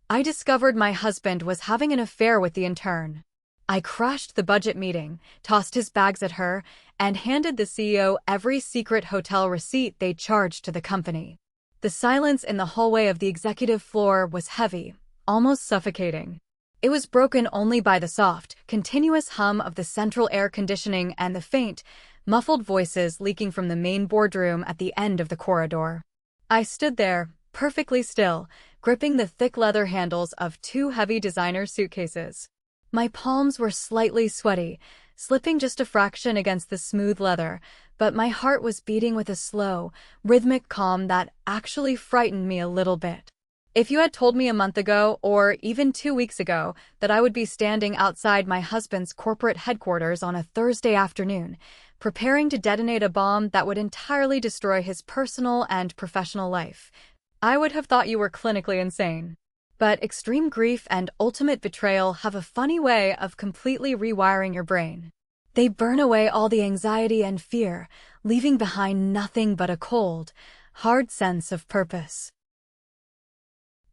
I discovered my husband was having an affair with the intern. I crashed the budget meeting, tossed his bags at her, and handed the CEO every secret hotel receipt they charged to the company. The silence in the hallway of the executive floor was heavy, almost suffocating. It was broken only by the soft, continuous hum of the central air conditioning and the faint, muffled voices leaking from the main boardroom at the end of the corridor. I stood there, perfectly still, gripping the thick leather handles of two heavy designer suitcases. My palms were slightly sweaty, slipping just a fraction against the smooth leather, but my heart was beating with a slow, rhythmic calm that actually frightened me a little bit. If you had told me a month ago, or even 2 weeks ago, that I would be standing outside my husband's corporate headquarters on a Thursday afternoon, preparing to detonate a bomb that would entirely destroy his personal and professional life, I would have thought you were clinically insane. But extreme grief and ultimate betrayal have a funny way of completely rewiring your brain. They burn away all the anxiety and fear, leaving behind nothing but a cold, hard sense of purpose.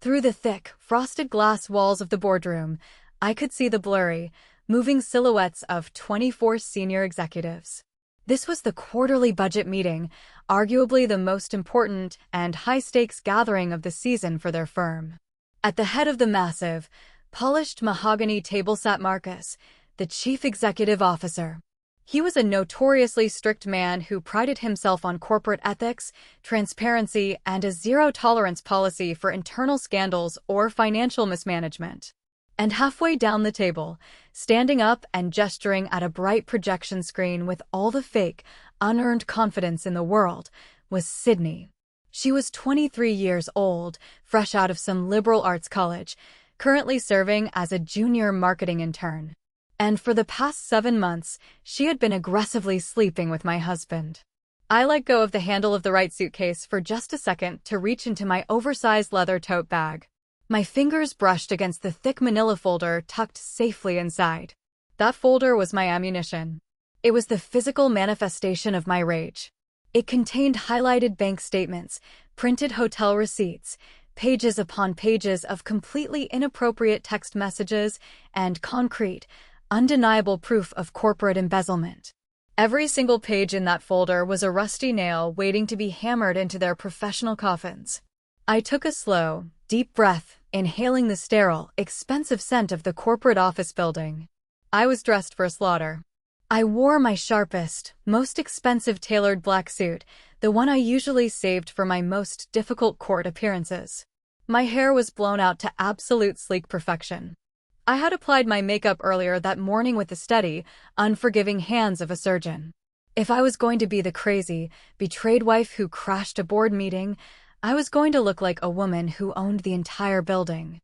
Through the thick, frosted glass walls of the boardroom, I could see the blurry, moving silhouettes of 24 senior executives. This was the quarterly budget meeting, arguably the most important and high-stakes gathering of the season for their firm. At the head of the massive, polished mahogany table sat Marcus, the chief executive officer. He was a notoriously strict man who prided himself on corporate ethics, transparency, and a zero-tolerance policy for internal scandals or financial mismanagement. And halfway down the table, standing up and gesturing at a bright projection screen with all the fake, unearned confidence in the world, was Sydney. She was 23 years old, fresh out of some liberal arts college, currently serving as a junior marketing intern. And for the past 7 months, she had been aggressively sleeping with my husband. I let go of the handle of the right suitcase for just a second to reach into my oversized leather tote bag. My fingers brushed against the thick manila folder tucked safely inside. That folder was my ammunition. It was the physical manifestation of my rage. It contained highlighted bank statements, printed hotel receipts, pages upon pages of completely inappropriate text messages, and concrete, undeniable proof of corporate embezzlement. Every single page in that folder was a rusty nail waiting to be hammered into their professional coffins. I took a slow, deep breath, inhaling the sterile, expensive scent of the corporate office building. I was dressed for slaughter. I wore my sharpest, most expensive tailored black suit, the one I usually saved for my most difficult court appearances. My hair was blown out to absolute sleek perfection. I had applied my makeup earlier that morning with the steady, unforgiving hands of a surgeon. If I was going to be the crazy, betrayed wife who crashed a board meeting, I was going to look like a woman who owned the entire building.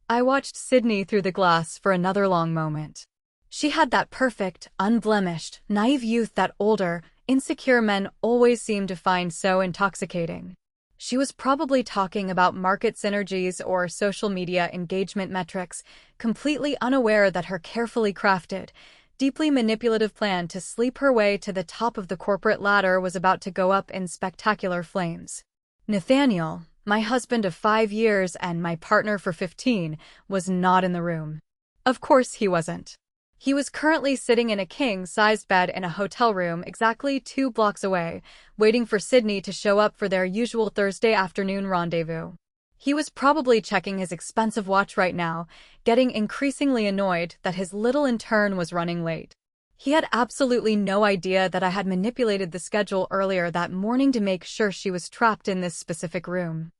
I watched Sydney through the glass for another long moment. She had that perfect, unblemished, naive youth that older, insecure men always seem to find so intoxicating. She was probably talking about market synergies or social media engagement metrics, completely unaware that her carefully crafted, deeply manipulative plan to sleep her way to the top of the corporate ladder was about to go up in spectacular flames. Nathaniel, my husband of 5 years and my partner for 15, was not in the room. Of course he wasn't. He was currently sitting in a king-sized bed in a hotel room exactly 2 blocks away, waiting for Sydney to show up for their usual Thursday afternoon rendezvous. He was probably checking his expensive watch right now, getting increasingly annoyed that his little intern was running late. He had absolutely no idea that I had manipulated the schedule earlier that morning to make sure she was trapped in this specific room.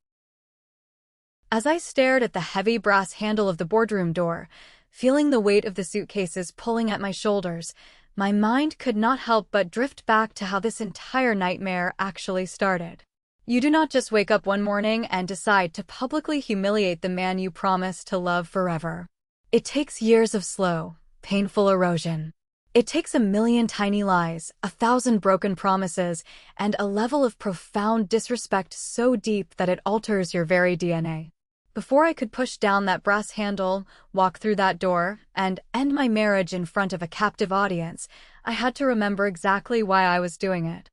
As I stared at the heavy brass handle of the boardroom door, feeling the weight of the suitcases pulling at my shoulders, my mind could not help but drift back to how this entire nightmare actually started. You do not just wake up one morning and decide to publicly humiliate the man you promised to love forever. It takes years of slow, painful erosion. It takes a million tiny lies, 1,000 broken promises, and a level of profound disrespect so deep that it alters your very DNA. Before I could push down that brass handle, walk through that door, and end my marriage in front of a captive audience, I had to remember exactly why I was doing it.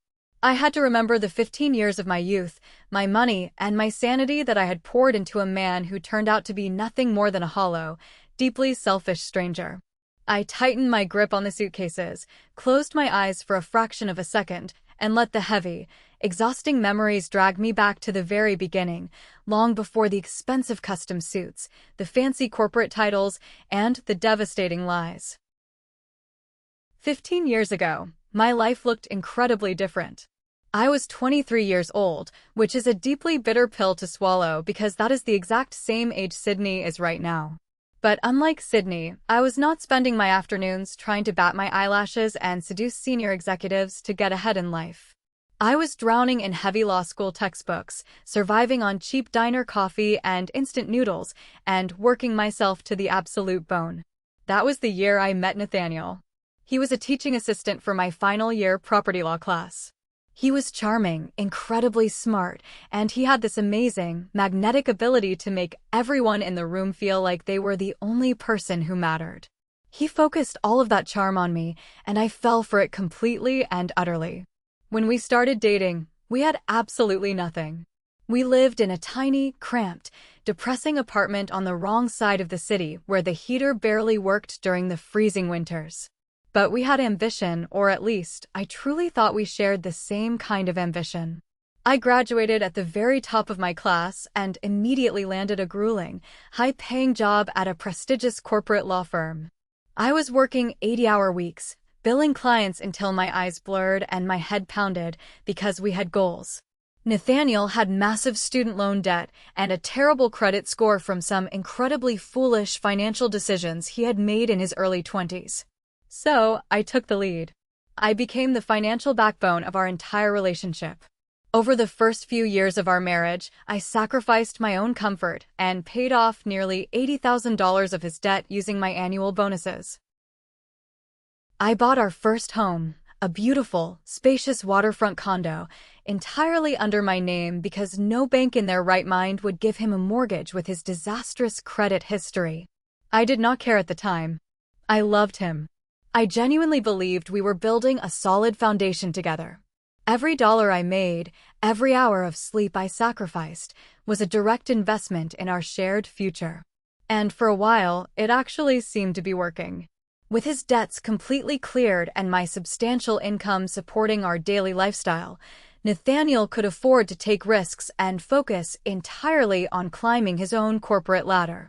I had to remember the 15 years of my youth, my money, and my sanity that I had poured into a man who turned out to be nothing more than a hollow, deeply selfish stranger. I tightened my grip on the suitcases, closed my eyes for a fraction of a second, and let the heavy, exhausting memories drag me back to the very beginning, long before the expensive custom suits, the fancy corporate titles, and the devastating lies. 15 years ago, my life looked incredibly different. I was 23 years old, which is a deeply bitter pill to swallow because that is the exact same age Sydney is right now. But unlike Sydney, I was not spending my afternoons trying to bat my eyelashes and seduce senior executives to get ahead in life. I was drowning in heavy law school textbooks, surviving on cheap diner coffee and instant noodles, and working myself to the absolute bone. That was the year I met Nathaniel. He was a teaching assistant for my final year property law class. He was charming, incredibly smart, and he had this amazing, magnetic ability to make everyone in the room feel like they were the only person who mattered. He focused all of that charm on me, and I fell for it completely and utterly. When we started dating, we had absolutely nothing. We lived in a tiny, cramped, depressing apartment on the wrong side of the city where the heater barely worked during the freezing winters. But we had ambition, or at least, I truly thought we shared the same kind of ambition. I graduated at the very top of my class and immediately landed a grueling, high-paying job at a prestigious corporate law firm. I was working 80-hour weeks, billing clients until my eyes blurred and my head pounded because we had goals. Nathaniel had massive student loan debt and a terrible credit score from some incredibly foolish financial decisions he had made in his early 20s. So, I took the lead. I became the financial backbone of our entire relationship. Over the first few years of our marriage, I sacrificed my own comfort and paid off nearly $80,000 of his debt using my annual bonuses. I bought our first home, a beautiful, spacious waterfront condo, entirely under my name because no bank in their right mind would give him a mortgage with his disastrous credit history. I did not care at the time. I loved him. I genuinely believed we were building a solid foundation together. Every dollar I made, every hour of sleep I sacrificed, was a direct investment in our shared future. And for a while, it actually seemed to be working. With his debts completely cleared and my substantial income supporting our daily lifestyle, Nathaniel could afford to take risks and focus entirely on climbing his own corporate ladder.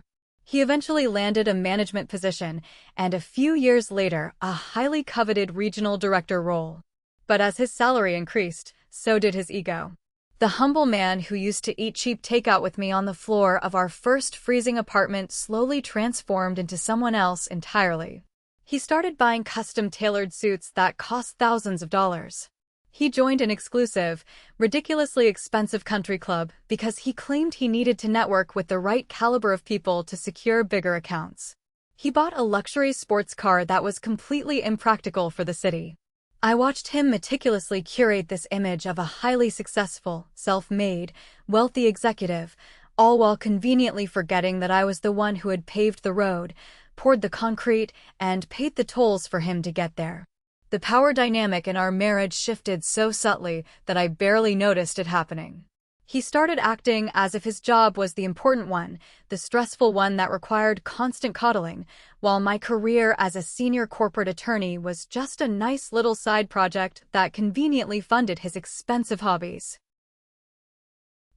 He eventually landed a management position and a few years later a highly coveted regional director role. But as his salary increased, so did his ego. The humble man who used to eat cheap takeout with me on the floor of our first freezing apartment slowly transformed into someone else entirely. He started buying custom-tailored suits that cost thousands of dollars. He joined an exclusive, ridiculously expensive country club because he claimed he needed to network with the right caliber of people to secure bigger accounts. He bought a luxury sports car that was completely impractical for the city. I watched him meticulously curate this image of a highly successful, self-made, wealthy executive, all while conveniently forgetting that I was the one who had paved the road, poured the concrete, and paid the tolls for him to get there. The power dynamic in our marriage shifted so subtly that I barely noticed it happening. He started acting as if his job was the important one, the stressful one that required constant coddling, while my career as a senior corporate attorney was just a nice little side project that conveniently funded his expensive hobbies.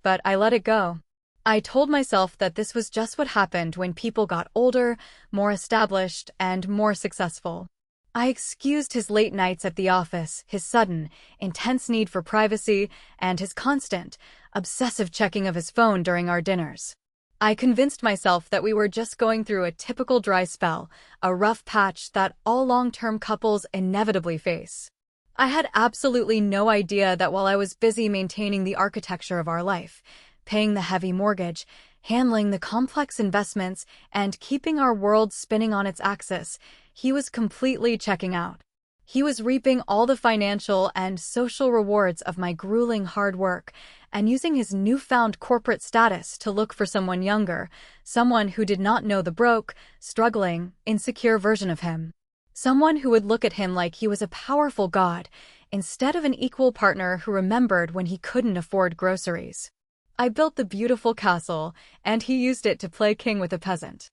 But I let it go. I told myself that this was just what happened when people got older, more established, and more successful. I excused his late nights at the office, his sudden, intense need for privacy, and his constant, obsessive checking of his phone during our dinners. I convinced myself that we were just going through a typical dry spell, a rough patch that all long-term couples inevitably face. I had absolutely no idea that while I was busy maintaining the architecture of our life, paying the heavy mortgage, handling the complex investments, and keeping our world spinning on its axis, he was completely checking out. He was reaping all the financial and social rewards of my grueling hard work and using his newfound corporate status to look for someone younger, someone who did not know the broke, struggling, insecure version of him. Someone who would look at him like he was a powerful god, instead of an equal partner who remembered when he couldn't afford groceries. I built the beautiful castle, and he used it to play king with a peasant.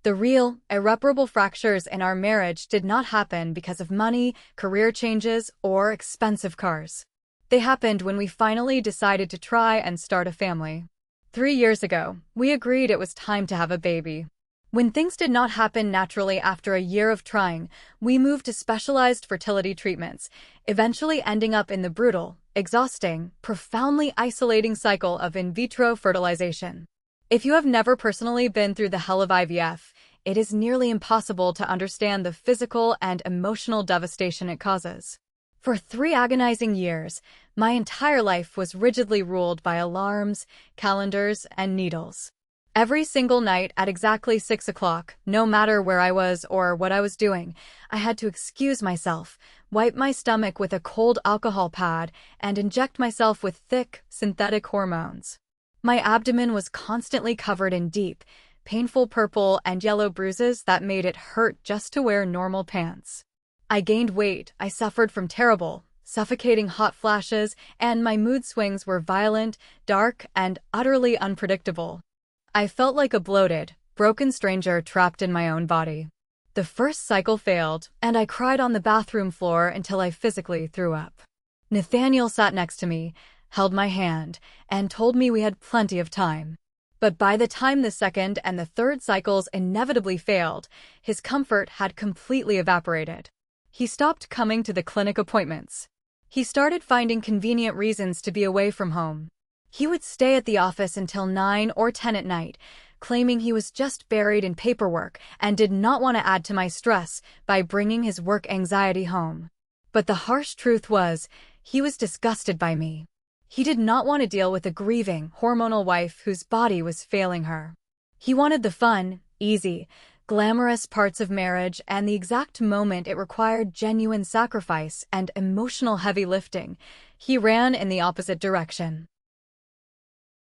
The real, irreparable fractures in our marriage did not happen because of money, career changes, or expensive cars. They happened when we finally decided to try and start a family. 3 years ago, we agreed it was time to have a baby. When things did not happen naturally after a year of trying, we moved to specialized fertility treatments, eventually ending up in the brutal, exhausting, profoundly isolating cycle of in vitro fertilization. If you have never personally been through the hell of IVF, it is nearly impossible to understand the physical and emotional devastation it causes. For 3 agonizing years, my entire life was rigidly ruled by alarms, calendars, and needles. Every single night at exactly 6 o'clock, no matter where I was or what I was doing, I had to excuse myself, wipe my stomach with a cold alcohol pad, and inject myself with thick, synthetic hormones. My abdomen was constantly covered in deep, painful purple and yellow bruises that made it hurt just to wear normal pants. I gained weight, I suffered from terrible, suffocating hot flashes, and my mood swings were violent, dark, and utterly unpredictable. I felt like a bloated, broken stranger trapped in my own body. The first cycle failed, and I cried on the bathroom floor until I physically threw up. Nathaniel sat next to me, held my hand, and told me we had plenty of time. But by the time the second and the third cycles inevitably failed, his comfort had completely evaporated. He stopped coming to the clinic appointments. He started finding convenient reasons to be away from home. He would stay at the office until 9 or 10 at night, claiming he was just buried in paperwork and did not want to add to my stress by bringing his work anxiety home. But the harsh truth was, he was disgusted by me. He did not want to deal with a grieving, hormonal wife whose body was failing her. He wanted the fun, easy, glamorous parts of marriage and the exact moment it required genuine sacrifice and emotional heavy lifting. He ran in the opposite direction.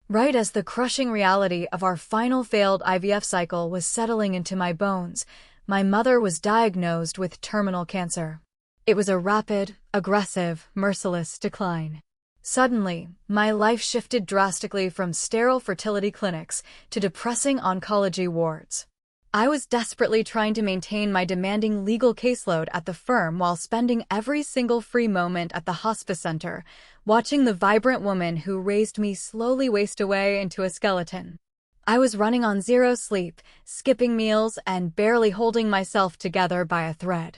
Right as the crushing reality of our final failed IVF cycle was settling into my bones, my mother was diagnosed with terminal cancer. It was a rapid, aggressive, merciless decline. Suddenly, my life shifted drastically from sterile fertility clinics to depressing oncology wards. I was desperately trying to maintain my demanding legal caseload at the firm while spending every single free moment at the hospice center, watching the vibrant woman who raised me slowly waste away into a skeleton. I was running on 0 sleep, skipping meals, and barely holding myself together by a thread.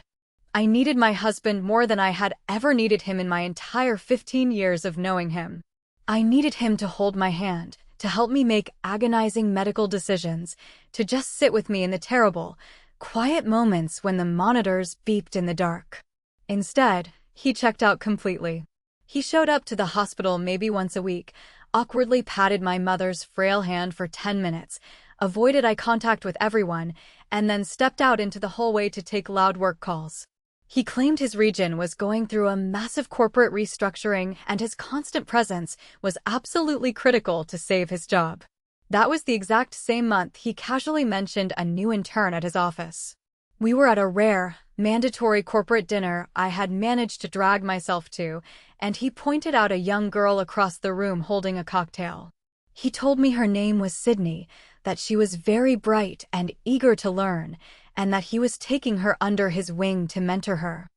I needed my husband more than I had ever needed him in my entire 15 years of knowing him. I needed him to hold my hand, to help me make agonizing medical decisions, to just sit with me in the terrible, quiet moments when the monitors beeped in the dark. Instead, he checked out completely. He showed up to the hospital maybe once a week, awkwardly patted my mother's frail hand for 10 minutes, avoided eye contact with everyone, and then stepped out into the hallway to take loud work calls. He claimed his region was going through a massive corporate restructuring and his constant presence was absolutely critical to save his job. That was the exact same month he casually mentioned a new intern at his office. We were at a rare, mandatory corporate dinner I had managed to drag myself to, and he pointed out a young girl across the room holding a cocktail. He told me her name was Sydney, that she was very bright and eager to learn, and that he was taking her under his wing to mentor her.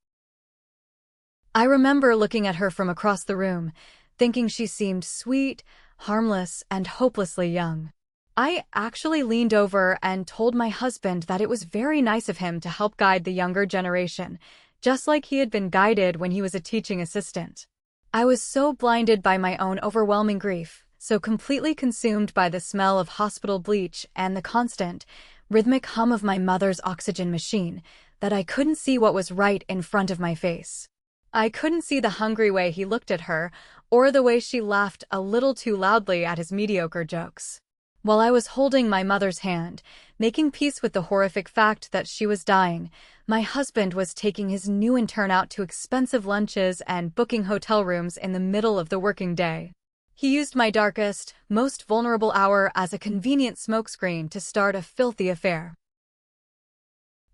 I remember looking at her from across the room, thinking she seemed sweet, harmless, and hopelessly young. I actually leaned over and told my husband that it was very nice of him to help guide the younger generation, just like he had been guided when he was a teaching assistant. I was so blinded by my own overwhelming grief, so completely consumed by the smell of hospital bleach and the constant, rhythmic hum of my mother's oxygen machine, that I couldn't see what was right in front of my face. I couldn't see the hungry way he looked at her, or the way she laughed a little too loudly at his mediocre jokes. While I was holding my mother's hand, making peace with the horrific fact that she was dying, my husband was taking his new intern out to expensive lunches and booking hotel rooms in the middle of the working day. He used my darkest, most vulnerable hour as a convenient smokescreen to start a filthy affair.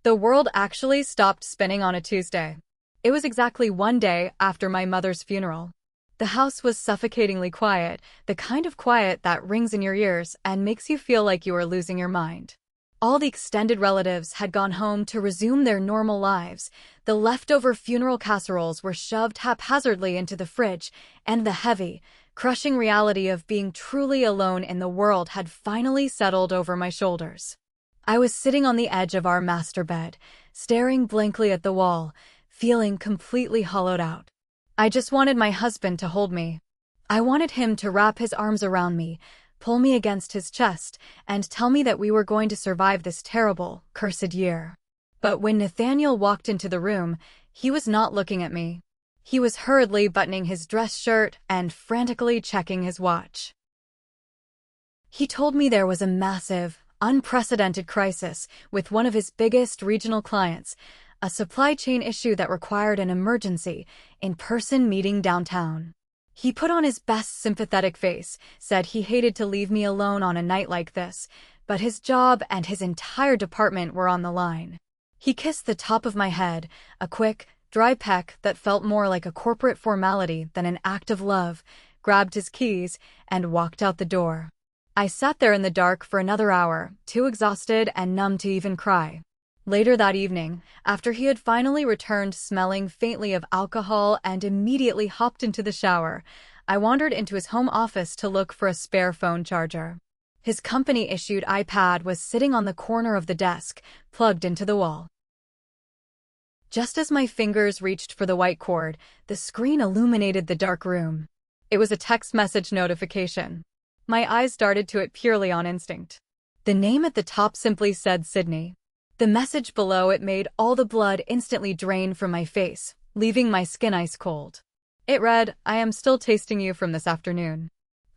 The world actually stopped spinning on a Tuesday. It was exactly one day after my mother's funeral. The house was suffocatingly quiet, the kind of quiet that rings in your ears and makes you feel like you are losing your mind. All the extended relatives had gone home to resume their normal lives. The leftover funeral casseroles were shoved haphazardly into the fridge, and the heavy, crushing reality of being truly alone in the world had finally settled over my shoulders. I was sitting on the edge of our master bed, staring blankly at the wall, feeling completely hollowed out. I just wanted my husband to hold me. I wanted him to wrap his arms around me, pull me against his chest, and tell me that we were going to survive this terrible, cursed year. But when Nathaniel walked into the room, he was not looking at me. He was hurriedly buttoning his dress shirt and frantically checking his watch. He told me there was a massive, unprecedented crisis with one of his biggest regional clients, a supply chain issue that required an emergency, in-person meeting downtown. He put on his best sympathetic face, said he hated to leave me alone on a night like this, but his job and his entire department were on the line. He kissed the top of my head, a quick, dry peck that felt more like a corporate formality than an act of love, grabbed his keys, and walked out the door. I sat there in the dark for another hour, too exhausted and numb to even cry. Later that evening, after he had finally returned smelling faintly of alcohol and immediately hopped into the shower, I wandered into his home office to look for a spare phone charger. His company-issued iPad was sitting on the corner of the desk, plugged into the wall. Just as my fingers reached for the white cord, the screen illuminated the dark room. It was a text message notification. My eyes darted to it purely on instinct. The name at the top simply said Sydney. The message below it made all the blood instantly drain from my face, leaving my skin ice cold. It read, "I am still tasting you from this afternoon.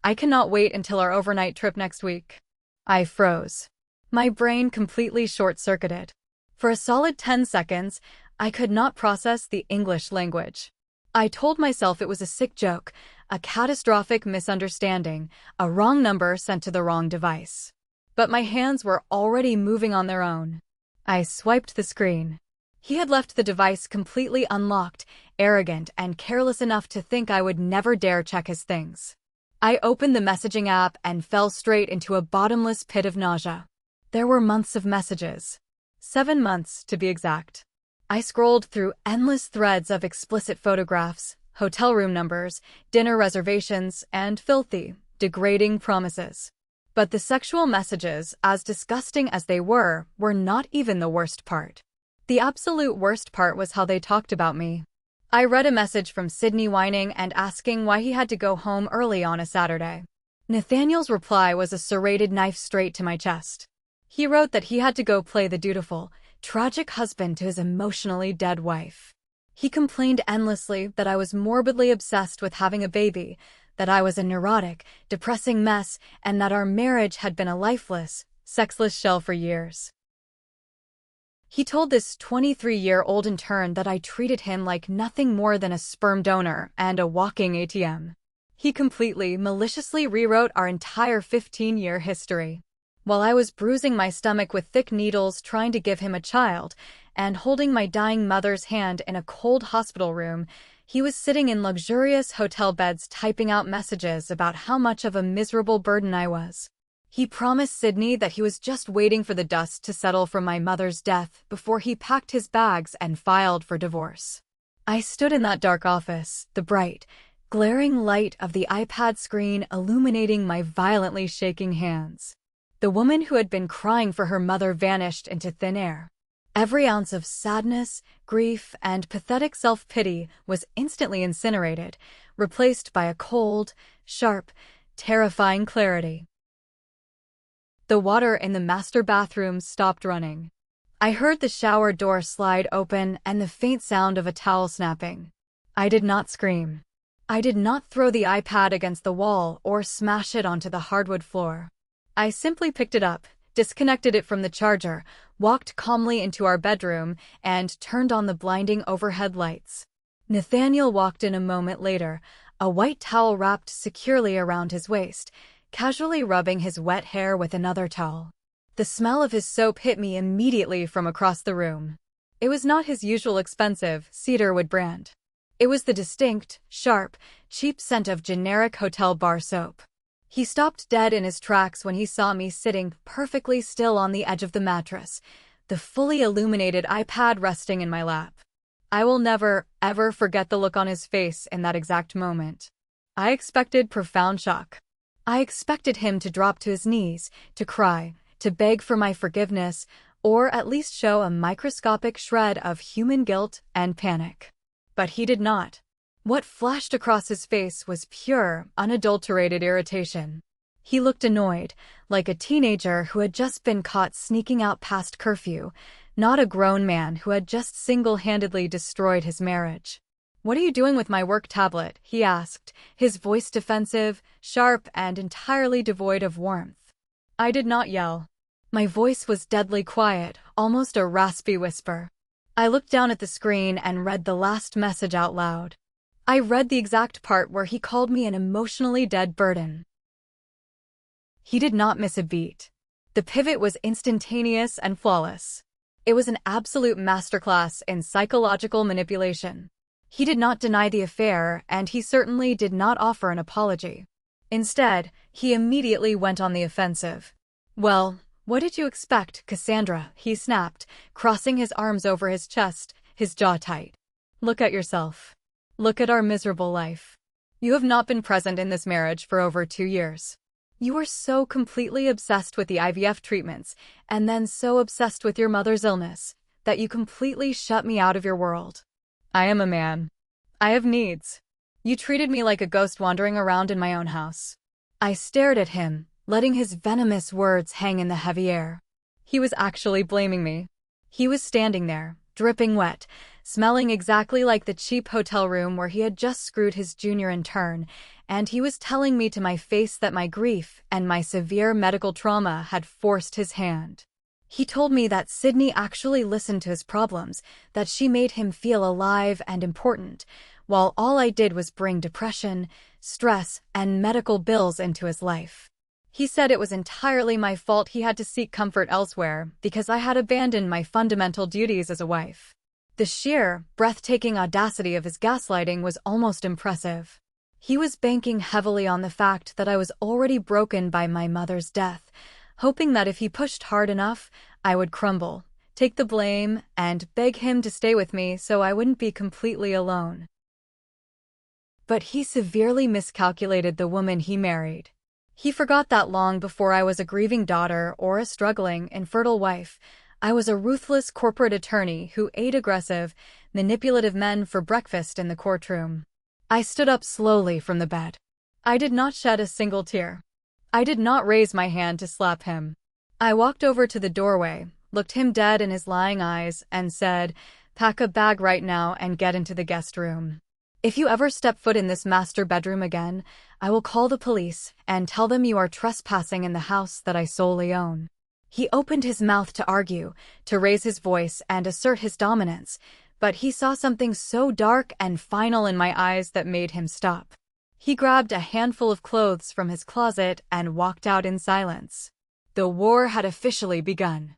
I cannot wait until our overnight trip next week." I froze. My brain completely short-circuited. For a solid 10 seconds, I could not process the English language. I told myself it was a sick joke, a catastrophic misunderstanding, a wrong number sent to the wrong device. But my hands were already moving on their own. I swiped the screen. He had left the device completely unlocked, arrogant and careless enough to think I would never dare check his things. I opened the messaging app and fell straight into a bottomless pit of nausea. There were months of messages. 7 months, to be exact. I scrolled through endless threads of explicit photographs, hotel room numbers, dinner reservations, and filthy, degrading promises. But the sexual messages, as disgusting as they were not even the worst part. The absolute worst part was how they talked about me. I read a message from Sydney whining and asking why he had to go home early on a Saturday. Nathaniel's reply was a serrated knife straight to my chest. He wrote that he had to go play the dutiful, tragic husband to his emotionally dead wife. He complained endlessly that I was morbidly obsessed with having a baby, that I was a neurotic, depressing mess, and that our marriage had been a lifeless, sexless shell for years. He told this 23-year-old intern that I treated him like nothing more than a sperm donor and a walking ATM. He completely, maliciously rewrote our entire 15-year history. While I was bruising my stomach with thick needles trying to give him a child, and holding my dying mother's hand in a cold hospital room, he was sitting in luxurious hotel beds typing out messages about how much of a miserable burden I was. He promised Sydney that he was just waiting for the dust to settle from my mother's death before he packed his bags and filed for divorce. I stood in that dark office, the bright, glaring light of the iPad screen illuminating my violently shaking hands. The woman who had been crying for her mother vanished into thin air. Every ounce of sadness, grief, and pathetic self-pity was instantly incinerated, replaced by a cold, sharp, terrifying clarity. The water in the master bathroom stopped running. I heard the shower door slide open and the faint sound of a towel snapping. I did not scream. I did not throw the iPad against the wall or smash it onto the hardwood floor. I simply picked it up, disconnected it from the charger, walked calmly into our bedroom, and turned on the blinding overhead lights. Nathaniel walked in a moment later, a white towel wrapped securely around his waist, casually rubbing his wet hair with another towel. The smell of his soap hit me immediately from across the room. It was not his usual expensive cedarwood brand. It was the distinct, sharp, cheap scent of generic hotel bar soap. He stopped dead in his tracks when he saw me sitting perfectly still on the edge of the mattress, the fully illuminated iPad resting in my lap. I will never, ever forget the look on his face in that exact moment. I expected profound shock. I expected him to drop to his knees, to cry, to beg for my forgiveness, or at least show a microscopic shred of human guilt and panic. But he did not. What flashed across his face was pure, unadulterated irritation. He looked annoyed, like a teenager who had just been caught sneaking out past curfew, not a grown man who had just single-handedly destroyed his marriage. "What are you doing with my work tablet?" he asked, his voice defensive, sharp, and entirely devoid of warmth. I did not yell. My voice was deadly quiet, almost a raspy whisper. I looked down at the screen and read the last message out loud. I read the exact part where he called me an emotionally dead burden. He did not miss a beat. The pivot was instantaneous and flawless. It was an absolute masterclass in psychological manipulation. He did not deny the affair, and he certainly did not offer an apology. Instead, he immediately went on the offensive. "Well, what did you expect, Cassandra?" he snapped, crossing his arms over his chest, his jaw tight. "Look at yourself. Look at our miserable life. You have not been present in this marriage for over 2 years. You were so completely obsessed with the IVF treatments, and then so obsessed with your mother's illness, that you completely shut me out of your world. I am a man. I have needs. You treated me like a ghost wandering around in my own house." I stared at him, letting his venomous words hang in the heavy air. He was actually blaming me. He was standing there, dripping wet, smelling exactly like the cheap hotel room where he had just screwed his junior intern, and he was telling me to my face that my grief and my severe medical trauma had forced his hand. He told me that Sydney actually listened to his problems, that she made him feel alive and important, while all I did was bring depression, stress, and medical bills into his life. He said it was entirely my fault he had to seek comfort elsewhere because I had abandoned my fundamental duties as a wife. The sheer, breathtaking audacity of his gaslighting was almost impressive. He was banking heavily on the fact that I was already broken by my mother's death, hoping that if he pushed hard enough, I would crumble, take the blame, and beg him to stay with me so I wouldn't be completely alone. But he severely miscalculated the woman he married. He forgot that long before I was a grieving daughter or a struggling, infertile wife, I was a ruthless corporate attorney who ate aggressive, manipulative men for breakfast in the courtroom. I stood up slowly from the bed. I did not shed a single tear. I did not raise my hand to slap him. I walked over to the doorway, looked him dead in his lying eyes, and said, "Pack a bag right now and get into the guest room. If you ever step foot in this master bedroom again, I will call the police and tell them you are trespassing in the house that I solely own." He opened his mouth to argue, to raise his voice and assert his dominance, but he saw something so dark and final in my eyes that made him stop. He grabbed a handful of clothes from his closet and walked out in silence. The war had officially begun.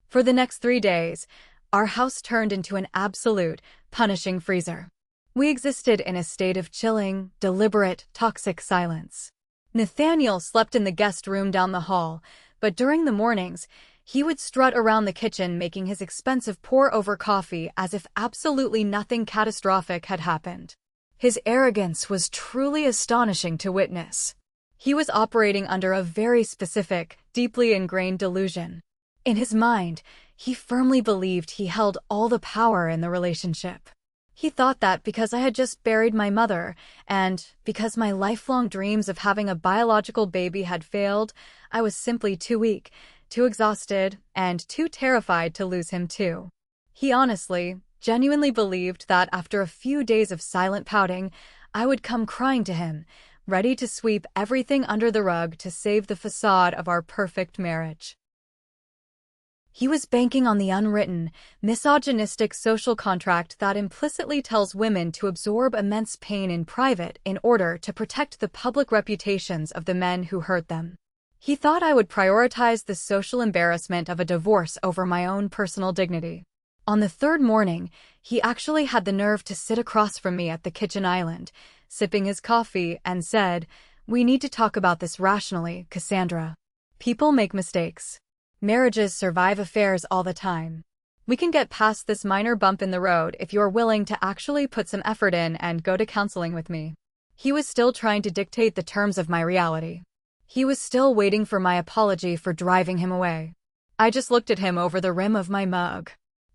For the next 3 days, our house turned into an absolute, punishing freezer. We existed in a state of chilling, deliberate, toxic silence. Nathaniel slept in the guest room down the hall, but during the mornings, he would strut around the kitchen making his expensive pour-over coffee as if absolutely nothing catastrophic had happened. His arrogance was truly astonishing to witness. He was operating under a very specific, deeply ingrained delusion. In his mind, he firmly believed he held all the power in the relationship. He thought that because I had just buried my mother, and because my lifelong dreams of having a biological baby had failed, I was simply too weak, too exhausted, and too terrified to lose him too. He honestly, genuinely believed that after a few days of silent pouting, I would come crying to him, ready to sweep everything under the rug to save the facade of our perfect marriage. He was banking on the unwritten, misogynistic social contract that implicitly tells women to absorb immense pain in private in order to protect the public reputations of the men who hurt them. He thought I would prioritize the social embarrassment of a divorce over my own personal dignity. On the third morning, he actually had the nerve to sit across from me at the kitchen island, sipping his coffee, and said, "We need to talk about this rationally, Cassandra. People make mistakes. Marriages survive affairs all the time. We can get past this minor bump in the road if you're willing to actually put some effort in and go to counseling with me." He was still trying to dictate the terms of my reality. He was still waiting for my apology for driving him away. I just looked at him over the rim of my mug.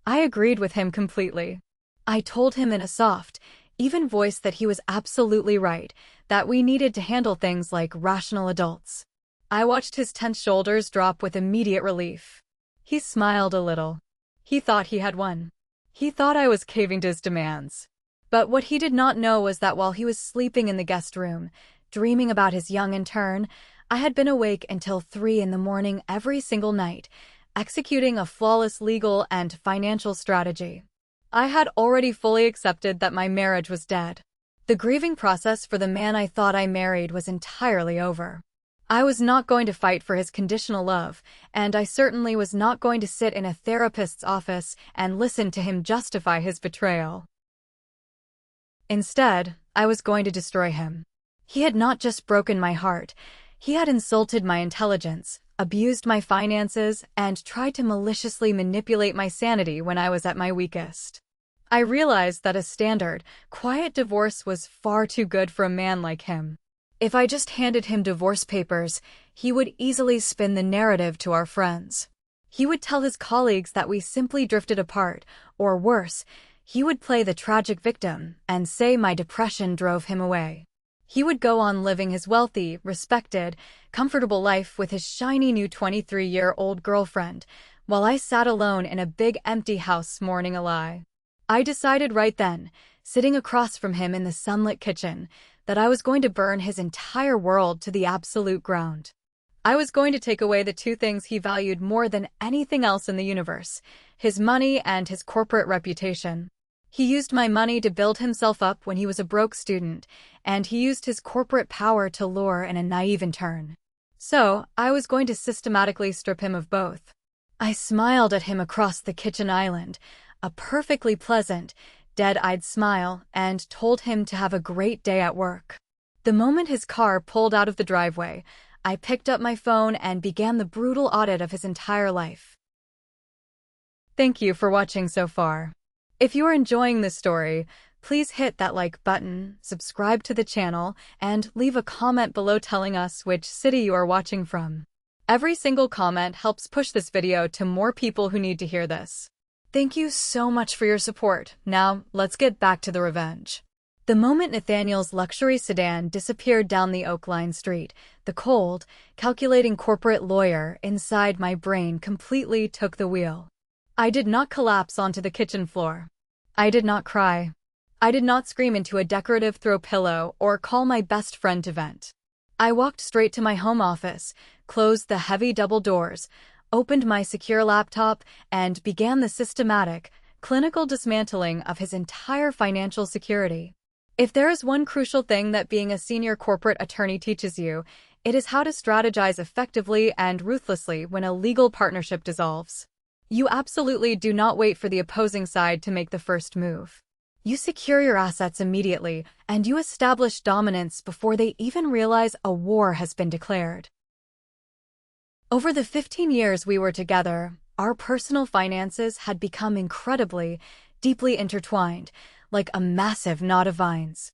I agreed with him completely. I told him in a soft, even voice that he was absolutely right, that we needed to handle things like rational adults. I watched his tense shoulders drop with immediate relief. He smiled a little. He thought he had won. He thought I was caving to his demands. But what he did not know was that while he was sleeping in the guest room, dreaming about his young intern, I had been awake until 3 in the morning every single night, executing a flawless legal and financial strategy. I had already fully accepted that my marriage was dead. The grieving process for the man I thought I married was entirely over. I was not going to fight for his conditional love, and I certainly was not going to sit in a therapist's office and listen to him justify his betrayal. Instead, I was going to destroy him. He had not just broken my heart. He had insulted my intelligence, abused my finances, and tried to maliciously manipulate my sanity when I was at my weakest. I realized that a standard, quiet divorce was far too good for a man like him. If I just handed him divorce papers, he would easily spin the narrative to our friends. He would tell his colleagues that we simply drifted apart, or worse, he would play the tragic victim and say my depression drove him away. He would go on living his wealthy, respected, comfortable life with his shiny new 23-year-old girlfriend, while I sat alone in a big empty house mourning a lie. I decided right then, sitting across from him in the sunlit kitchen, that I was going to burn his entire world to the absolute ground. I was going to take away the two things he valued more than anything else in the universe, his money and his corporate reputation. He used my money to build himself up when he was a broke student, and he used his corporate power to lure in a naive intern. So, I was going to systematically strip him of both. I smiled at him across the kitchen island, a perfectly pleasant, dead-eyed smile, and told him to have a great day at work. The moment his car pulled out of the driveway, I picked up my phone and began the brutal audit of his entire life. Thank you for watching so far. If you are enjoying this story, please hit that like button, subscribe to the channel, and leave a comment below telling us which city you are watching from. Every single comment helps push this video to more people who need to hear this. Thank you so much for your support. Now, let's get back to the revenge. The moment Nathaniel's luxury sedan disappeared down the Oak Line street, the cold, calculating corporate lawyer inside my brain completely took the wheel. I did not collapse onto the kitchen floor. I did not cry. I did not scream into a decorative throw pillow or call my best friend to vent. I walked straight to my home office, closed the heavy double doors, opened my secure laptop, and began the systematic, clinical dismantling of his entire financial security. If there is one crucial thing that being a senior corporate attorney teaches you, it is how to strategize effectively and ruthlessly when a legal partnership dissolves. You absolutely do not wait for the opposing side to make the first move. You secure your assets immediately, and you establish dominance before they even realize a war has been declared. Over the 15 years we were together, our personal finances had become incredibly, deeply intertwined, like a massive knot of vines.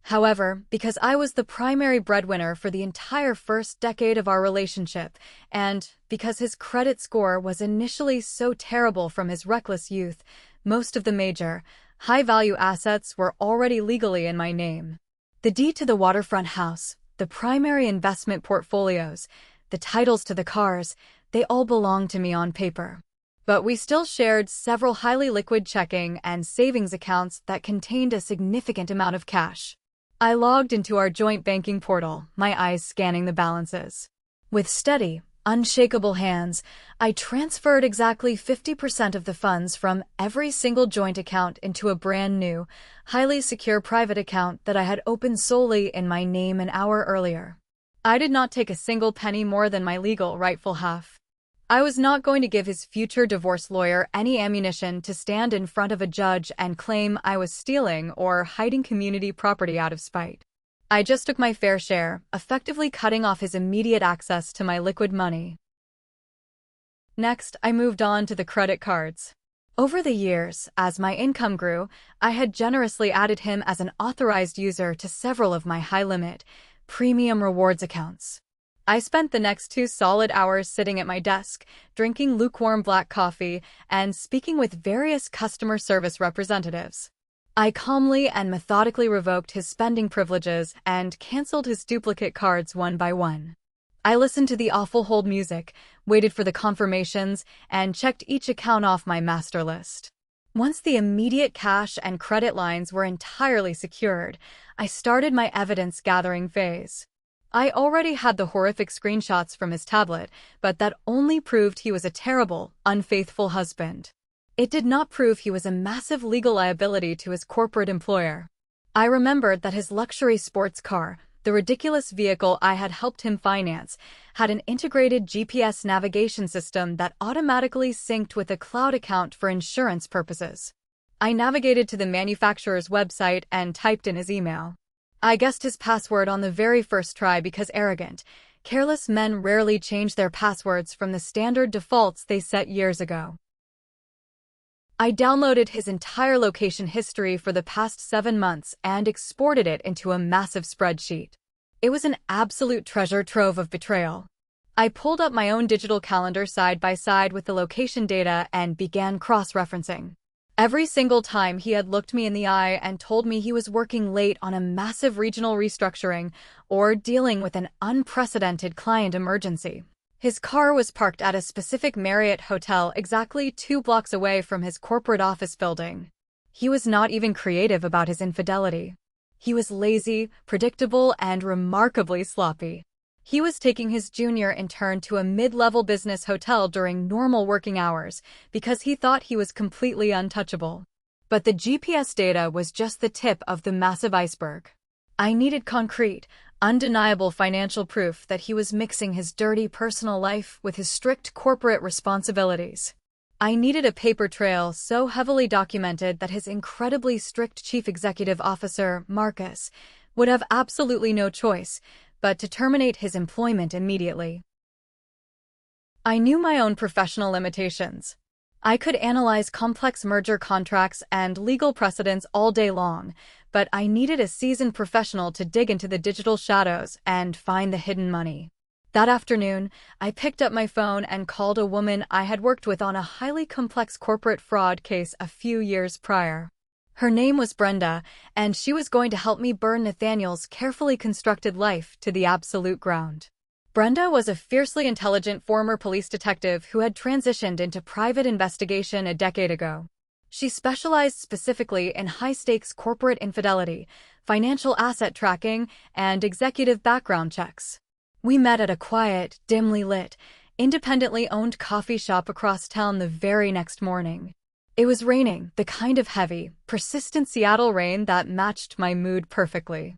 However, because I was the primary breadwinner for the entire first decade of our relationship, and because his credit score was initially so terrible from his reckless youth, most of the major, high-value assets were already legally in my name. The deed to the waterfront house, the primary investment portfolios, the titles to the cars, they all belonged to me on paper. But we still shared several highly liquid checking and savings accounts that contained a significant amount of cash. I logged into our joint banking portal, my eyes scanning the balances. With steady, unshakable hands, I transferred exactly 50% of the funds from every single joint account into a brand new, highly secure private account that I had opened solely in my name an hour earlier. I did not take a single penny more than my legal rightful half. I was not going to give his future divorce lawyer any ammunition to stand in front of a judge and claim I was stealing or hiding community property out of spite. I just took my fair share, effectively cutting off his immediate access to my liquid money. Next, I moved on to the credit cards. Over the years, as my income grew, I had generously added him as an authorized user to several of my high-limit, premium rewards accounts. I spent the next 2 solid hours sitting at my desk, drinking lukewarm black coffee, and speaking with various customer service representatives. I calmly and methodically revoked his spending privileges and canceled his duplicate cards one by one. I listened to the awful hold music, waited for the confirmations, and checked each account off my master list. Once the immediate cash and credit lines were entirely secured, I started my evidence-gathering phase. I already had the horrific screenshots from his tablet, but that only proved he was a terrible, unfaithful husband. It did not prove he was a massive legal liability to his corporate employer. I remembered that his luxury sports car, the ridiculous vehicle I had helped him finance, had an integrated GPS navigation system that automatically synced with a cloud account for insurance purposes. I navigated to the manufacturer's website and typed in his email. I guessed his password on the very first try because arrogant, careless men rarely change their passwords from the standard defaults they set years ago. I downloaded his entire location history for the past 7 months and exported it into a massive spreadsheet. It was an absolute treasure trove of betrayal. I pulled up my own digital calendar side by side with the location data and began cross-referencing. Every single time he had looked me in the eye and told me he was working late on a massive regional restructuring or dealing with an unprecedented client emergency. His car was parked at a specific Marriott hotel exactly 2 blocks away from his corporate office building. He was not even creative about his infidelity. He was lazy, predictable, and remarkably sloppy. He was taking his junior intern to a mid-level business hotel during normal working hours because he thought he was completely untouchable. But the GPS data was just the tip of the massive iceberg. I needed concrete, undeniable financial proof that he was mixing his dirty personal life with his strict corporate responsibilities. I needed a paper trail so heavily documented that his incredibly strict chief executive officer, Marcus, would have absolutely no choice but to terminate his employment immediately. I knew my own professional limitations. I could analyze complex merger contracts and legal precedents all day long, but I needed a seasoned professional to dig into the digital shadows and find the hidden money. That afternoon, I picked up my phone and called a woman I had worked with on a highly complex corporate fraud case a few years prior. Her name was Brenda, and she was going to help me burn Nathaniel's carefully constructed life to the absolute ground. Brenda was a fiercely intelligent former police detective who had transitioned into private investigation a decade ago. She specialized specifically in high-stakes corporate infidelity, financial asset tracking, and executive background checks. We met at a quiet, dimly lit, independently owned coffee shop across town the very next morning. It was raining, the kind of heavy, persistent Seattle rain that matched my mood perfectly.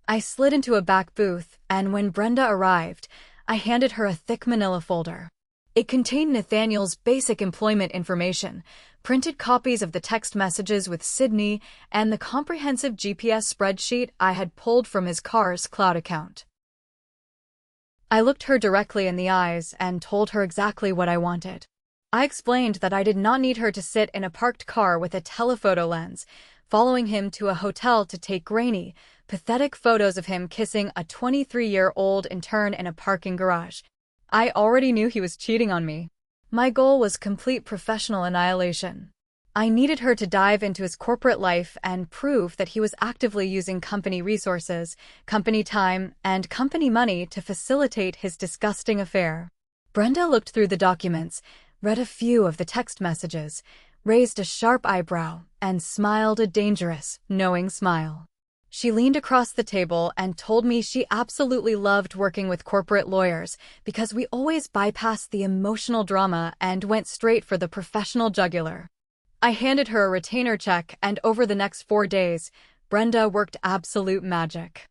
I slid into a back booth, and when Brenda arrived, I handed her a thick manila folder. It contained Nathaniel's basic employment information, printed copies of the text messages with Sydney, and the comprehensive GPS spreadsheet I had pulled from his car's cloud account. I looked her directly in the eyes and told her exactly what I wanted. I explained that I did not need her to sit in a parked car with a telephoto lens, following him to a hotel to take grainy, pathetic photos of him kissing a 23-year-old intern in a parking garage. I already knew he was cheating on me. My goal was complete professional annihilation. I needed her to dive into his corporate life and prove that he was actively using company resources, company time, and company money to facilitate his disgusting affair. Brenda looked through the documents, read a few of the text messages, raised a sharp eyebrow, and smiled a dangerous, knowing smile. She leaned across the table and told me she absolutely loved working with corporate lawyers because we always bypassed the emotional drama and went straight for the professional jugular. I handed her a retainer check, and over the next 4 days, Brenda worked absolute magic.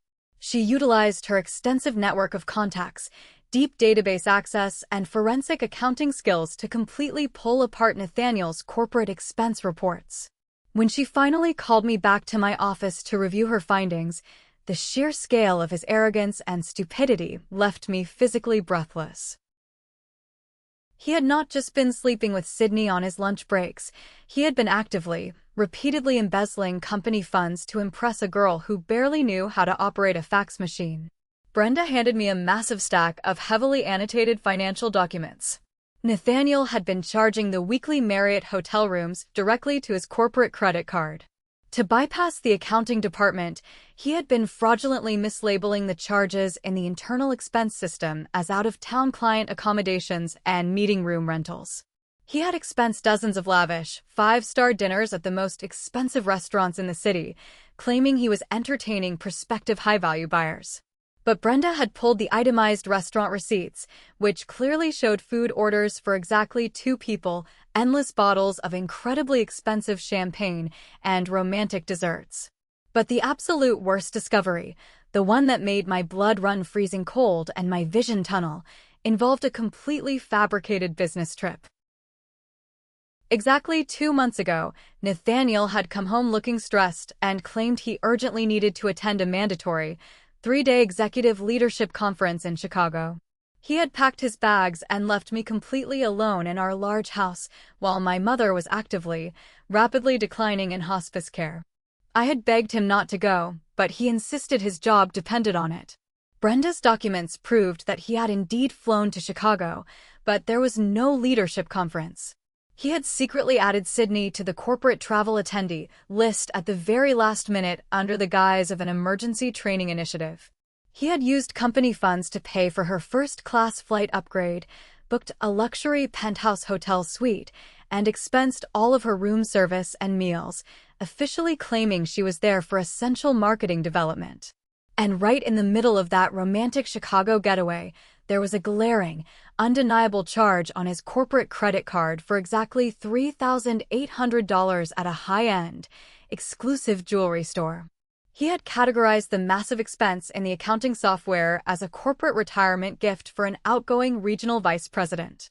She utilized her extensive network of contacts, deep database access, and forensic accounting skills to completely pull apart Nathaniel's corporate expense reports. When she finally called me back to my office to review her findings, the sheer scale of his arrogance and stupidity left me physically breathless. He had not just been sleeping with Sydney on his lunch breaks, he had been repeatedly embezzling company funds to impress a girl who barely knew how to operate a fax machine. Brenda handed me a massive stack of heavily annotated financial documents. Nathaniel had been charging the weekly Marriott hotel rooms directly to his corporate credit card. To bypass the accounting department, he had been fraudulently mislabeling the charges in the internal expense system as out-of-town client accommodations and meeting room rentals. He had expensed dozens of lavish, five-star dinners at the most expensive restaurants in the city, claiming he was entertaining prospective high-value buyers. But Brenda had pulled the itemized restaurant receipts, which clearly showed food orders for exactly 2 people, endless bottles of incredibly expensive champagne, and romantic desserts. But the absolute worst discovery, the one that made my blood run freezing cold and my vision tunnel, involved a completely fabricated business trip. Exactly 2 months ago, Nathaniel had come home looking stressed and claimed he urgently needed to attend a mandatory 3-day executive leadership conference in Chicago. He had packed his bags and left me completely alone in our large house while my mother was rapidly declining in hospice care. I had begged him not to go, but he insisted his job depended on it. Brenda's documents proved that he had indeed flown to Chicago, but there was no leadership conference. He had secretly added Sydney to the corporate travel attendee list at the very last minute under the guise of an emergency training initiative. He had used company funds to pay for her first-class flight upgrade, booked a luxury penthouse hotel suite, and expensed all of her room service and meals, officially claiming she was there for essential marketing development. And right in the middle of that romantic Chicago getaway, there was a glaring, undeniable charge on his corporate credit card for exactly $3,800 at a high-end, exclusive jewelry store. He had categorized the massive expense in the accounting software as a corporate retirement gift for an outgoing regional vice president.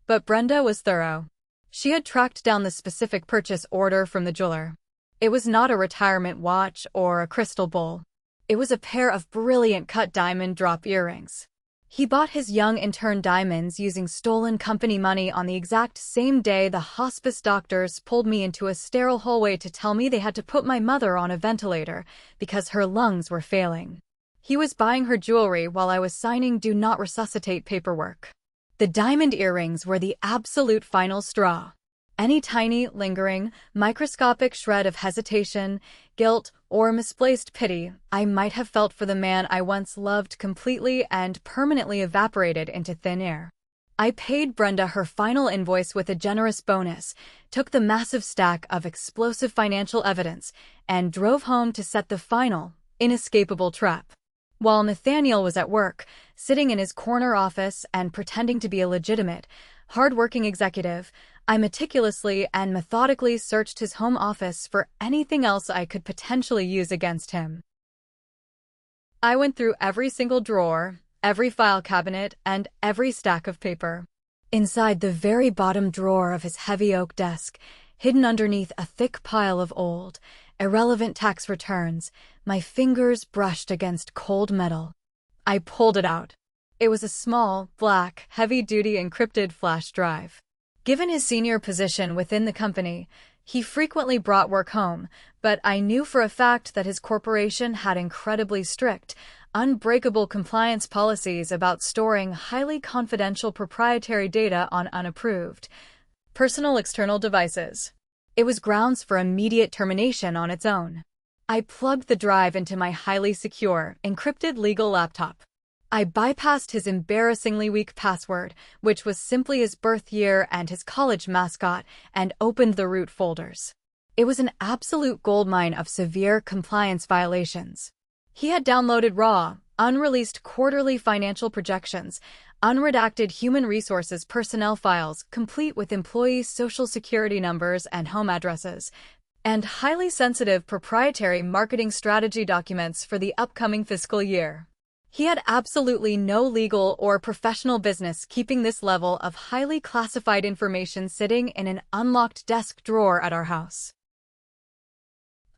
But Brenda was thorough. She had tracked down the specific purchase order from the jeweler. It was not a retirement watch or a crystal bowl. It was a pair of brilliant cut diamond drop earrings. He bought his young intern diamonds using stolen company money on the exact same day the hospice doctors pulled me into a sterile hallway to tell me they had to put my mother on a ventilator because her lungs were failing. He was buying her jewelry while I was signing do not resuscitate paperwork. The diamond earrings were the absolute final straw. Any tiny, lingering, microscopic shred of hesitation, guilt, or misplaced pity I might have felt for the man I once loved completely and permanently evaporated into thin air. I paid Brenda her final invoice with a generous bonus, took the massive stack of explosive financial evidence, and drove home to set the final, inescapable trap. While Nathaniel was at work, sitting in his corner office and pretending to be a legitimate, hard-working executive, I meticulously and methodically searched his home office for anything else I could potentially use against him. I went through every single drawer, every file cabinet, and every stack of paper. Inside the very bottom drawer of his heavy oak desk, hidden underneath a thick pile of old, irrelevant tax returns, my fingers brushed against cold metal. I pulled it out. It was a small, black, heavy-duty encrypted flash drive. Given his senior position within the company, he frequently brought work home, but I knew for a fact that his corporation had incredibly strict, unbreakable compliance policies about storing highly confidential proprietary data on unapproved, personal external devices. It was grounds for immediate termination on its own. I plugged the drive into my highly secure, encrypted legal laptop. I bypassed his embarrassingly weak password, which was simply his birth year and his college mascot, and opened the root folders. It was an absolute goldmine of severe compliance violations. He had downloaded raw, unreleased quarterly financial projections, unredacted human resources personnel files complete with employee social security numbers and home addresses, and highly sensitive proprietary marketing strategy documents for the upcoming fiscal year. He had absolutely no legal or professional business keeping this level of highly classified information sitting in an unlocked desk drawer at our house.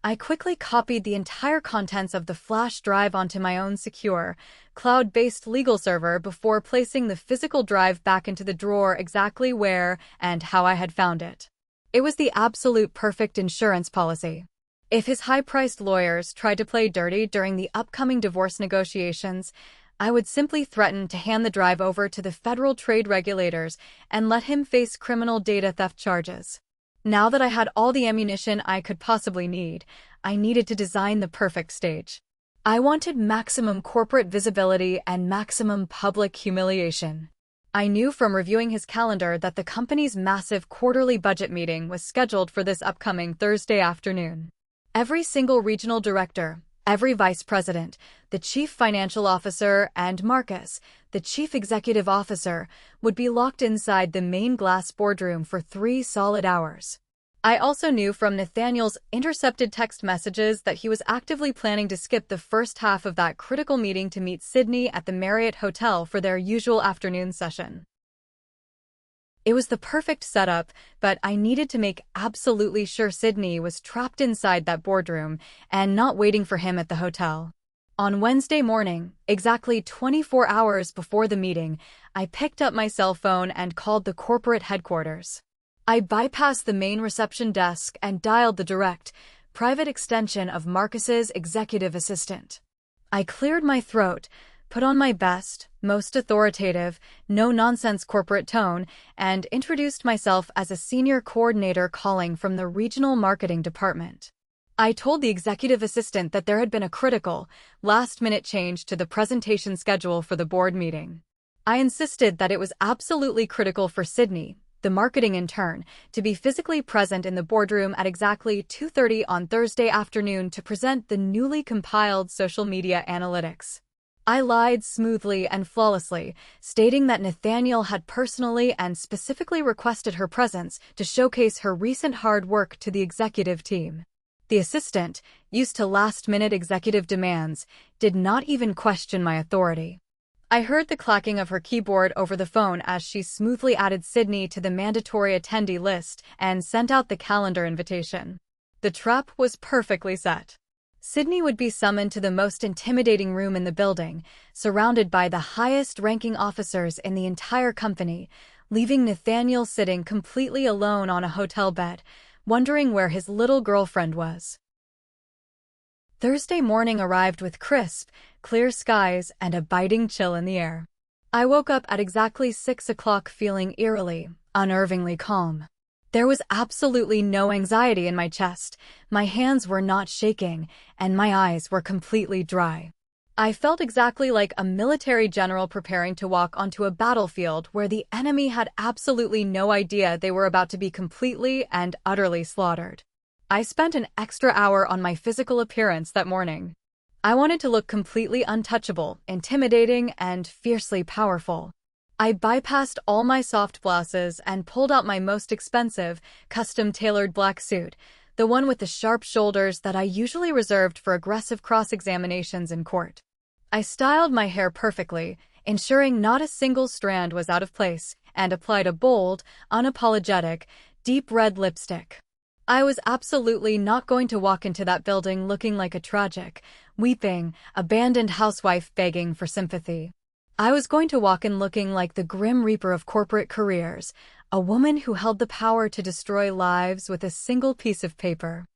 I quickly copied the entire contents of the flash drive onto my own secure, cloud-based legal server before placing the physical drive back into the drawer exactly where and how I had found it. It was the absolute perfect insurance policy. If his high-priced lawyers tried to play dirty during the upcoming divorce negotiations, I would simply threaten to hand the drive over to the federal trade regulators and let him face criminal data theft charges. Now that I had all the ammunition I could possibly need, I needed to design the perfect stage. I wanted maximum corporate visibility and maximum public humiliation. I knew from reviewing his calendar that the company's massive quarterly budget meeting was scheduled for this upcoming Thursday afternoon. Every single regional director, every vice president, the chief financial officer, and Marcus, the chief executive officer, would be locked inside the main glass boardroom for 3 solid hours. I also knew from Nathaniel's intercepted text messages that he was actively planning to skip the first half of that critical meeting to meet Sydney at the Marriott Hotel for their usual afternoon session. It was the perfect setup, but I needed to make absolutely sure Sydney was trapped inside that boardroom and not waiting for him at the hotel. On Wednesday morning, exactly 24 hours before the meeting, I picked up my cell phone and called the corporate headquarters. I bypassed the main reception desk and dialed the direct, private extension of Marcus's executive assistant. I cleared my throat, put on my best, most authoritative, no-nonsense corporate tone, and introduced myself as a senior coordinator calling from the regional marketing department. I told the executive assistant that there had been a critical, last-minute change to the presentation schedule for the board meeting. I insisted that it was absolutely critical for Sydney, the marketing intern, to be physically present in the boardroom at exactly 2:30 on Thursday afternoon to present the newly compiled social media analytics. I lied smoothly and flawlessly, stating that Nathaniel had personally and specifically requested her presence to showcase her recent hard work to the executive team. The assistant, used to last-minute executive demands, did not even question my authority. I heard the clacking of her keyboard over the phone as she smoothly added Sydney to the mandatory attendee list and sent out the calendar invitation. The trap was perfectly set. Sydney would be summoned to the most intimidating room in the building, surrounded by the highest-ranking officers in the entire company, leaving Nathaniel sitting completely alone on a hotel bed, wondering where his little girlfriend was. Thursday morning arrived with crisp, clear skies and a biting chill in the air. I woke up at exactly 6 o'clock feeling eerily, unnervingly calm. There was absolutely no anxiety in my chest, my hands were not shaking, and my eyes were completely dry. I felt exactly like a military general preparing to walk onto a battlefield where the enemy had absolutely no idea they were about to be completely and utterly slaughtered. I spent an extra hour on my physical appearance that morning. I wanted to look completely untouchable, intimidating, and fiercely powerful. I bypassed all my soft blouses and pulled out my most expensive, custom-tailored black suit, the one with the sharp shoulders that I usually reserved for aggressive cross-examinations in court. I styled my hair perfectly, ensuring not a single strand was out of place, and applied a bold, unapologetic, deep red lipstick. I was absolutely not going to walk into that building looking like a tragic, weeping, abandoned housewife begging for sympathy. I was going to walk in looking like the grim reaper of corporate careers, a woman who held the power to destroy lives with a single piece of paper.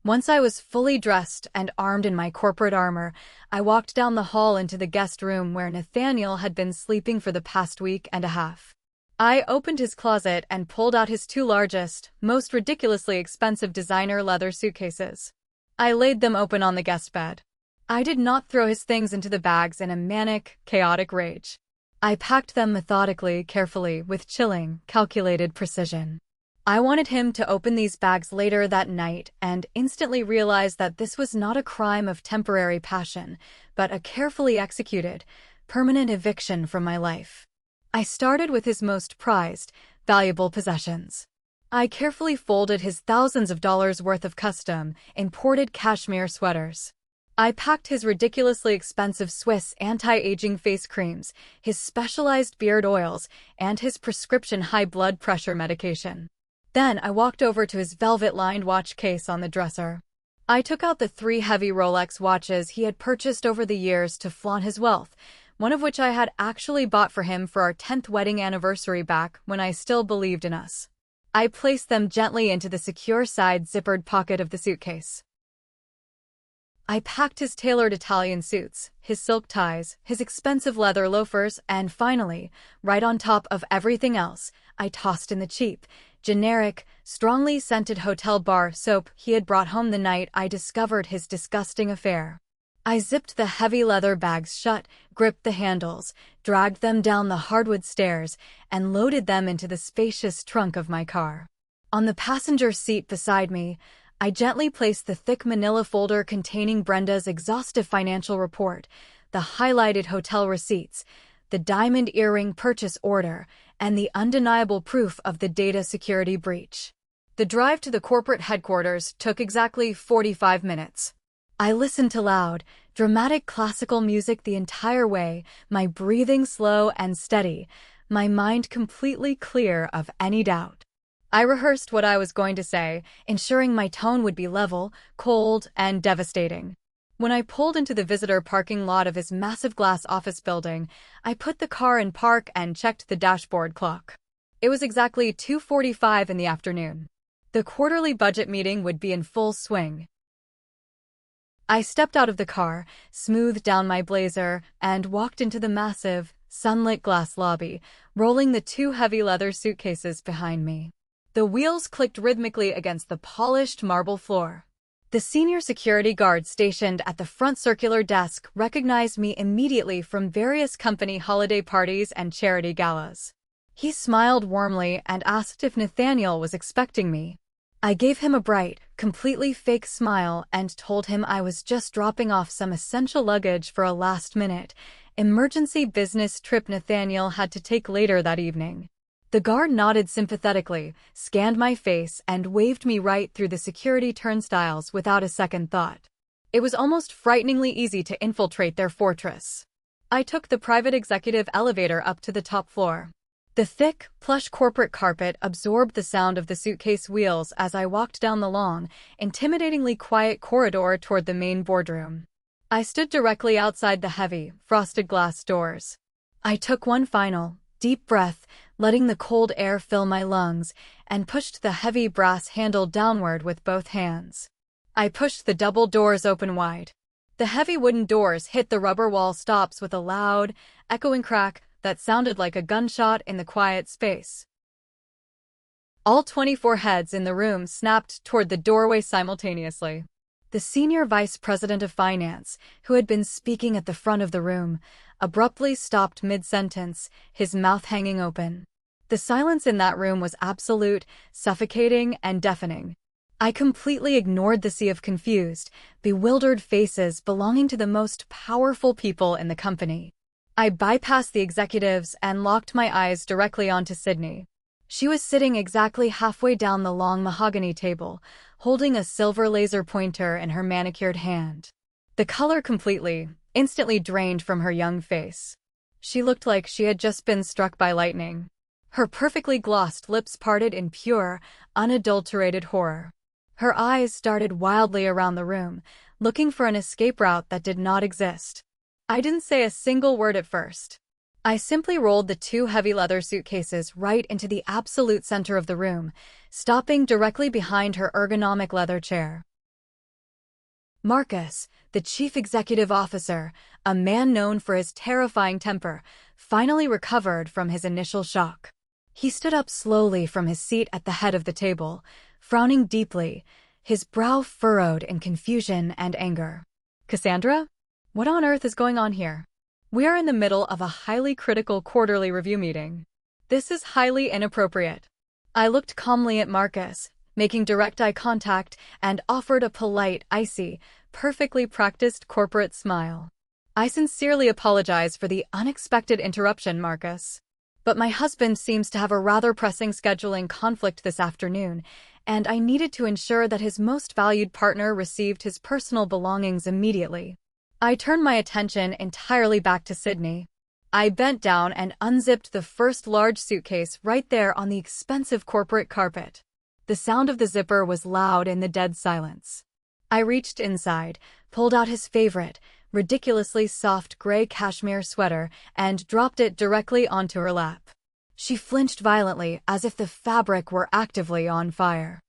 Once I was fully dressed and armed in my corporate armor, I walked down the hall into the guest room where Nathaniel had been sleeping for the past week and a half. I opened his closet and pulled out his 2 largest, most ridiculously expensive designer leather suitcases. I laid them open on the guest bed. I did not throw his things into the bags in a manic, chaotic rage. I packed them methodically, carefully, with chilling, calculated precision. I wanted him to open these bags later that night and instantly realize that this was not a crime of temporary passion, but a carefully executed, permanent eviction from my life. I started with his most prized, valuable possessions. I carefully folded his thousands of dollars worth of custom, imported cashmere sweaters. I packed his ridiculously expensive Swiss anti-aging face creams, his specialized beard oils, and his prescription high blood pressure medication. Then I walked over to his velvet-lined watch case on the dresser. I took out the 3 heavy Rolex watches he had purchased over the years to flaunt his wealth, one of which I had actually bought for him for our 10th wedding anniversary back when I still believed in us. I placed them gently into the secure side zippered pocket of the suitcase. I packed his tailored Italian suits, his silk ties, his expensive leather loafers, and finally, right on top of everything else, I tossed in the cheap, generic, strongly scented hotel bar soap he had brought home the night I discovered his disgusting affair. I zipped the heavy leather bags shut, gripped the handles, dragged them down the hardwood stairs, and loaded them into the spacious trunk of my car. On the passenger seat beside me, I gently placed the thick manila folder containing Brenda's exhaustive financial report, the highlighted hotel receipts, the diamond earring purchase order, and the undeniable proof of the data security breach. The drive to the corporate headquarters took exactly 45 minutes. I listened to loud, dramatic classical music the entire way, my breathing slow and steady, my mind completely clear of any doubt. I rehearsed what I was going to say, ensuring my tone would be level, cold, and devastating. When I pulled into the visitor parking lot of his massive glass office building, I put the car in park and checked the dashboard clock. It was exactly 2:45 in the afternoon. The quarterly budget meeting would be in full swing. I stepped out of the car, smoothed down my blazer, and walked into the massive, sunlit glass lobby, rolling the 2 heavy leather suitcases behind me. The wheels clicked rhythmically against the polished marble floor. The senior security guard stationed at the front circular desk recognized me immediately from various company holiday parties and charity galas. He smiled warmly and asked if Nathaniel was expecting me. I gave him a bright, completely fake smile and told him I was just dropping off some essential luggage for a last-minute, emergency business trip Nathaniel had to take later that evening. The guard nodded sympathetically, scanned my face, and waved me right through the security turnstiles without a second thought. It was almost frighteningly easy to infiltrate their fortress. I took the private executive elevator up to the top floor. The thick, plush corporate carpet absorbed the sound of the suitcase wheels as I walked down the long, intimidatingly quiet corridor toward the main boardroom. I stood directly outside the heavy, frosted glass doors. I took one final, deep breath, letting the cold air fill my lungs, and pushed the heavy brass handle downward with both hands. I pushed the double doors open wide. The heavy wooden doors hit the rubber wall stops with a loud, echoing crack that sounded like a gunshot in the quiet space. All 24 heads in the room snapped toward the doorway simultaneously. The senior vice president of finance, who had been speaking at the front of the room, abruptly stopped mid-sentence, his mouth hanging open. The silence in that room was absolute, suffocating, and deafening. I completely ignored the sea of confused, bewildered faces belonging to the most powerful people in the company. I bypassed the executives and locked my eyes directly onto Sydney. She was sitting exactly halfway down the long mahogany table, holding a silver laser pointer in her manicured hand. The color instantly drained from her young face. She looked like she had just been struck by lightning. Her perfectly glossed lips parted in pure, unadulterated horror. Her eyes darted wildly around the room, looking for an escape route that did not exist. I didn't say a single word at first. I simply rolled the 2 heavy leather suitcases right into the absolute center of the room, stopping directly behind her ergonomic leather chair. Marcus, the chief executive officer, a man known for his terrifying temper, finally recovered from his initial shock. He stood up slowly from his seat at the head of the table, frowning deeply, his brow furrowed in confusion and anger. "Cassandra? What on earth is going on here? We are in the middle of a highly critical quarterly review meeting. This is highly inappropriate." I looked calmly at Marcus, making direct eye contact, and offered a polite, icy, perfectly practiced corporate smile. "I sincerely apologize for the unexpected interruption, Marcus. But my husband seems to have a rather pressing scheduling conflict this afternoon, and I needed to ensure that his most valued partner received his personal belongings immediately. I turned my attention entirely back to Sydney. I bent down and unzipped the first large suitcase right there on the expensive corporate carpet. The sound of the zipper was loud in the dead silence. I reached inside, pulled out his favorite, ridiculously soft gray cashmere sweater, and dropped it directly onto her lap. She flinched violently as if the fabric were actively on fire.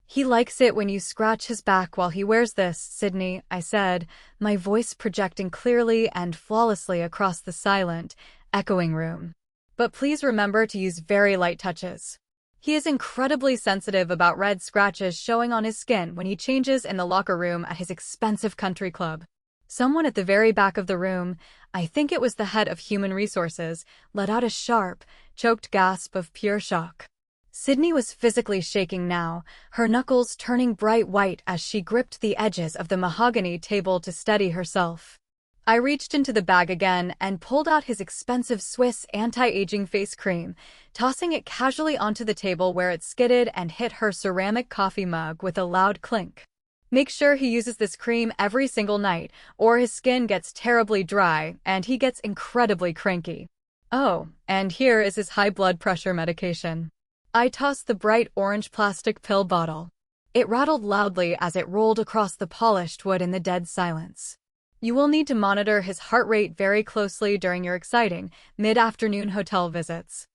"He likes it when you scratch his back while he wears this, Sydney," I said, my voice projecting clearly and flawlessly across the silent, echoing room. "But please remember to use very light touches. He is incredibly sensitive about red scratches showing on his skin when he changes in the locker room at his expensive country club." Someone at the very back of the room, I think it was the head of human resources, let out a sharp, choked gasp of pure shock. Sydney was physically shaking now, her knuckles turning bright white as she gripped the edges of the mahogany table to steady herself. I reached into the bag again and pulled out his expensive Swiss anti-aging face cream, tossing it casually onto the table where it skidded and hit her ceramic coffee mug with a loud clink. "Make sure he uses this cream every single night, or his skin gets terribly dry and he gets incredibly cranky. Oh, and here is his high blood pressure medication." I tossed the bright orange plastic pill bottle. It rattled loudly as it rolled across the polished wood in the dead silence. "You will need to monitor his heart rate very closely during your exciting, mid-afternoon hotel visits."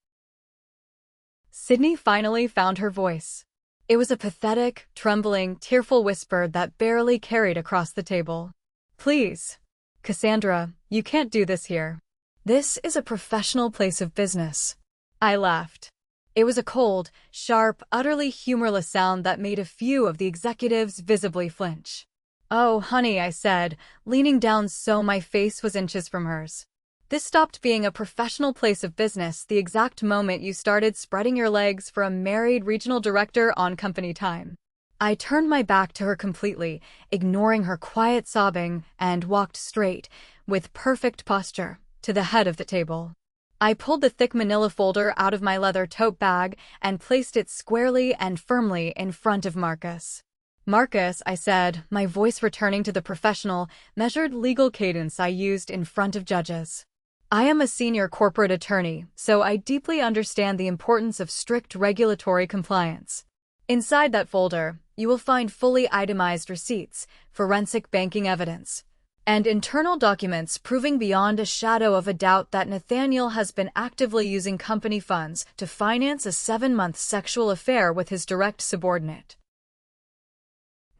Sydney finally found her voice. It was a pathetic, trembling, tearful whisper that barely carried across the table. "Please, Cassandra, you can't do this here. This is a professional place of business." I laughed. It was a cold, sharp, utterly humorless sound that made a few of the executives visibly flinch. "Oh, honey," I said, leaning down so my face was inches from hers. "This stopped being a professional place of business the exact moment you started spreading your legs for a married regional director on company time." I turned my back to her completely, ignoring her quiet sobbing, and walked straight, with perfect posture, to the head of the table. I pulled the thick manila folder out of my leather tote bag and placed it squarely and firmly in front of Marcus. "Marcus," I said, my voice returning to the professional, measured legal cadence I used in front of judges. "I am a senior corporate attorney, so I deeply understand the importance of strict regulatory compliance. Inside that folder, you will find fully itemized receipts, forensic banking evidence, and internal documents proving beyond a shadow of a doubt that Nathaniel has been actively using company funds to finance a 7-month sexual affair with his direct subordinate."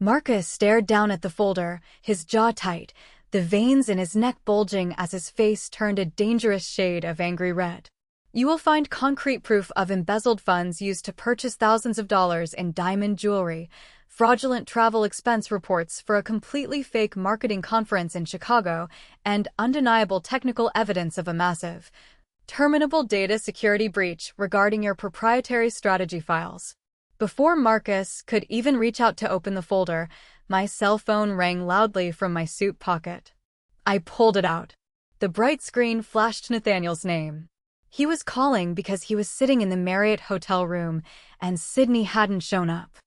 Marcus stared down at the folder, his jaw tight, the veins in his neck bulging as his face turned a dangerous shade of angry red. "You will find concrete proof of embezzled funds used to purchase thousands of dollars in diamond jewelry, fraudulent travel expense reports for a completely fake marketing conference in Chicago, and undeniable technical evidence of a massive, terminable data security breach regarding your proprietary strategy files." Before Marcus could even reach out to open the folder, my cell phone rang loudly from my suit pocket. I pulled it out. The bright screen flashed Nathaniel's name. He was calling because he was sitting in the Marriott hotel room, and Sydney hadn't shown up.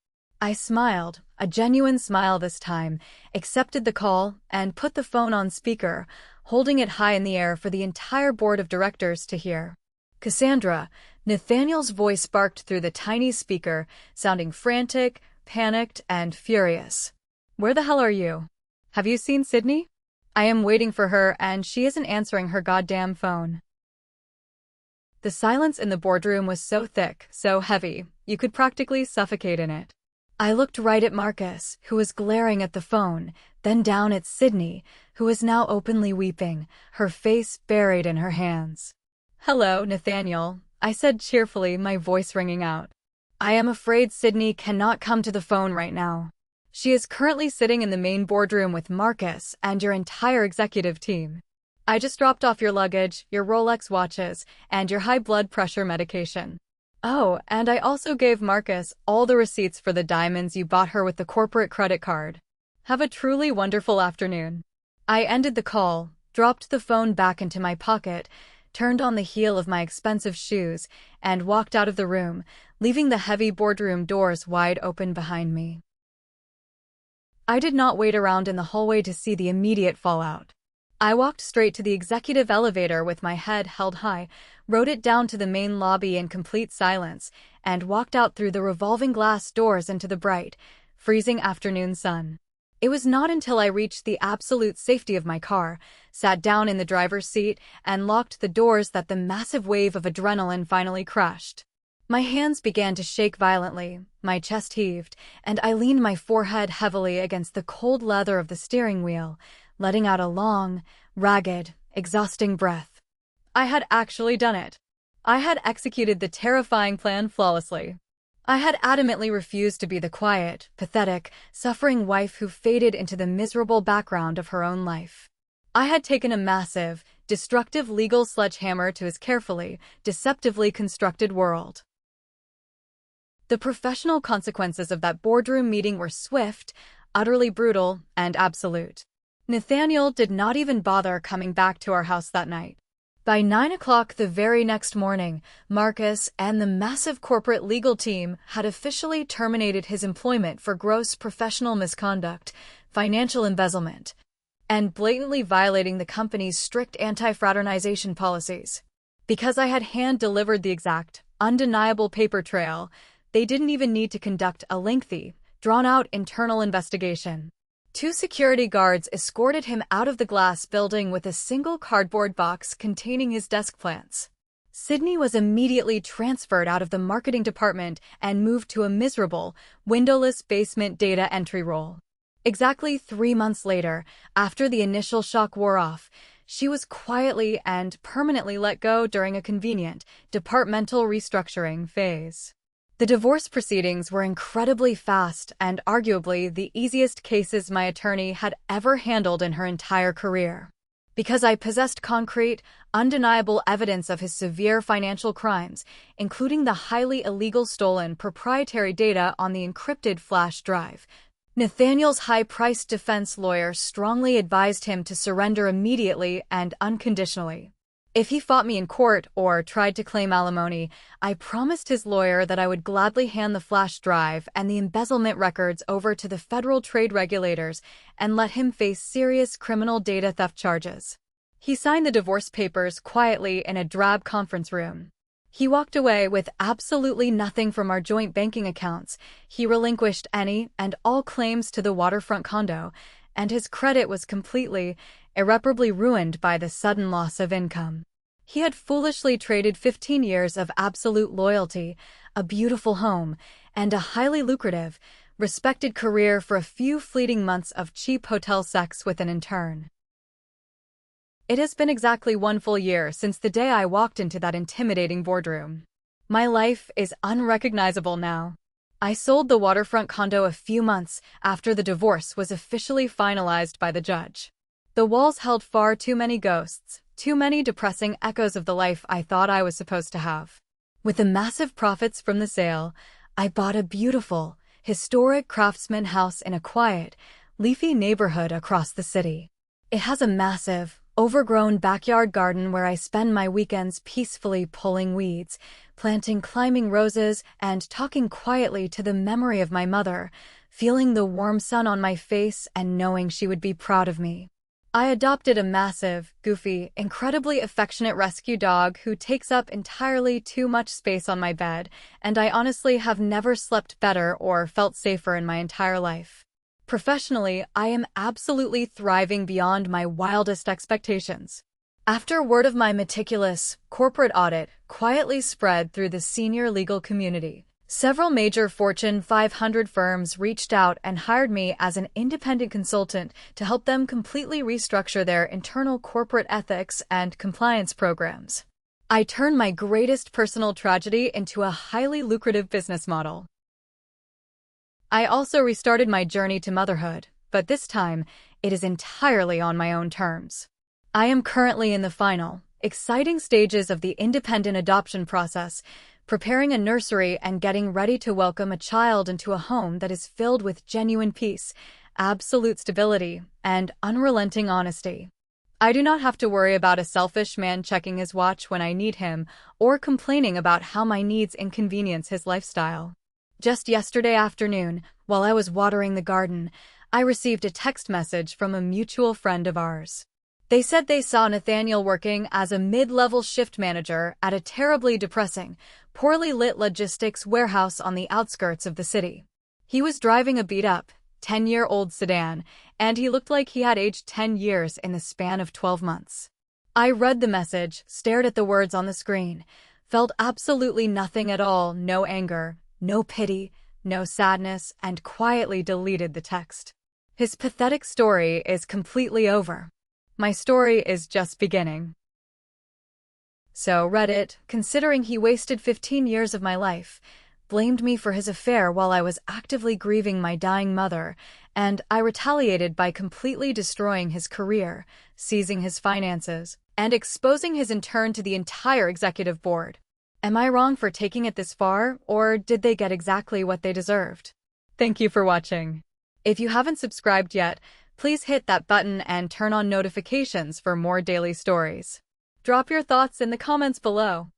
I smiled, a genuine smile this time, accepted the call, and put the phone on speaker, holding it high in the air for the entire board of directors to hear. "Cassandra," Nathaniel's voice barked through the tiny speaker, sounding frantic, panicked, and furious. "Where the hell are you? Have you seen Sydney? I am waiting for her and she isn't answering her goddamn phone." The silence in the boardroom was so thick, so heavy, you could practically suffocate in it. I looked right at Marcus, who was glaring at the phone, then down at Sydney, who was now openly weeping, her face buried in her hands. "Hello, Nathaniel," I said cheerfully, my voice ringing out. "I am afraid Sydney cannot come to the phone right now. She is currently sitting in the main boardroom with Marcus and your entire executive team. I just dropped off your luggage, your Rolex watches, and your high blood pressure medication. Oh, and I also gave Marcus all the receipts for the diamonds you bought her with the corporate credit card. Have a truly wonderful afternoon." I ended the call, dropped the phone back into my pocket, turned on the heel of my expensive shoes, and walked out of the room, leaving the heavy boardroom doors wide open behind me. I did not wait around in the hallway to see the immediate fallout. I walked straight to the executive elevator with my head held high, rode it down to the main lobby in complete silence, and walked out through the revolving glass doors into the bright, freezing afternoon sun. It was not until I reached the absolute safety of my car, sat down in the driver's seat, and locked the doors that the massive wave of adrenaline finally crashed. My hands began to shake violently, my chest heaved, and I leaned my forehead heavily against the cold leather of the steering wheel, letting out a long, ragged, exhausting breath. I had actually done it. I had executed the terrifying plan flawlessly. I had adamantly refused to be the quiet, pathetic, suffering wife who faded into the miserable background of her own life. I had taken a massive, destructive legal sledgehammer to his carefully, deceptively constructed world. The professional consequences of that boardroom meeting were swift, utterly brutal, and absolute. Nathaniel did not even bother coming back to our house that night. By 9 o'clock the very next morning, Marcus and the massive corporate legal team had officially terminated his employment for gross professional misconduct, financial embezzlement, and blatantly violating the company's strict anti-fraternization policies. Because I had hand-delivered the exact, undeniable paper trail, they didn't even need to conduct a lengthy, drawn-out internal investigation. 2 security guards escorted him out of the glass building with a single cardboard box containing his desk plants. Sydney was immediately transferred out of the marketing department and moved to a miserable, windowless basement data entry role. Exactly 3 months later, after the initial shock wore off, she was quietly and permanently let go during a convenient, departmental restructuring phase. The divorce proceedings were incredibly fast and arguably the easiest cases my attorney had ever handled in her entire career. Because I possessed concrete, undeniable evidence of his severe financial crimes, including the highly illegal stolen proprietary data on the encrypted flash drive, Nathaniel's high-priced defense lawyer strongly advised him to surrender immediately and unconditionally. If he fought me in court or tried to claim alimony, I promised his lawyer that I would gladly hand the flash drive and the embezzlement records over to the federal trade regulators and let him face serious criminal data theft charges. He signed the divorce papers quietly in a drab conference room. He walked away with absolutely nothing from our joint banking accounts. He relinquished any and all claims to the waterfront condo, and his credit was completely, irreparably ruined by the sudden loss of income. He had foolishly traded 15 years of absolute loyalty, a beautiful home, and a highly lucrative, respected career for a few fleeting months of cheap hotel sex with an intern. It has been exactly 1 full year since the day I walked into that intimidating boardroom. My life is unrecognizable now. I sold the waterfront condo a few months after the divorce was officially finalized by the judge. The walls held far too many ghosts, too many depressing echoes of the life I thought I was supposed to have. With the massive profits from the sale, I bought a beautiful, historic craftsman house in a quiet, leafy neighborhood across the city. It has a massive, overgrown backyard garden where I spend my weekends peacefully pulling weeds, planting climbing roses, and talking quietly to the memory of my mother, feeling the warm sun on my face and knowing she would be proud of me. I adopted a massive, goofy, incredibly affectionate rescue dog who takes up entirely too much space on my bed, and I honestly have never slept better or felt safer in my entire life. Professionally, I am absolutely thriving beyond my wildest expectations. After word of my meticulous, corporate audit quietly spread through the senior legal community, several major Fortune 500 firms reached out and hired me as an independent consultant to help them completely restructure their internal corporate ethics and compliance programs. I turned my greatest personal tragedy into a highly lucrative business model. I also restarted my journey to motherhood, but this time, it is entirely on my own terms. I am currently in the final, exciting stages of the independent adoption process, preparing a nursery and getting ready to welcome a child into a home that is filled with genuine peace, absolute stability, and unrelenting honesty. I do not have to worry about a selfish man checking his watch when I need him or complaining about how my needs inconvenience his lifestyle. Just yesterday afternoon, while I was watering the garden, I received a text message from a mutual friend of ours. They said they saw Nathaniel working as a mid-level shift manager at a terribly depressing, poorly lit logistics warehouse on the outskirts of the city. He was driving a beat-up, 10-year-old sedan, and he looked like he had aged 10 years in the span of 12 months. I read the message, stared at the words on the screen, felt absolutely nothing at all, no anger, no pity, no sadness, and quietly deleted the text. His pathetic story is completely over. My story is just beginning. So Reddit, considering he wasted 15 years of my life, blamed me for his affair while I was actively grieving my dying mother, and I retaliated by completely destroying his career, seizing his finances, and exposing his intern to the entire executive board. Am I wrong for taking it this far, or did they get exactly what they deserved? Thank you for watching. If you haven't subscribed yet, please hit that button and turn on notifications for more daily stories. Drop your thoughts in the comments below.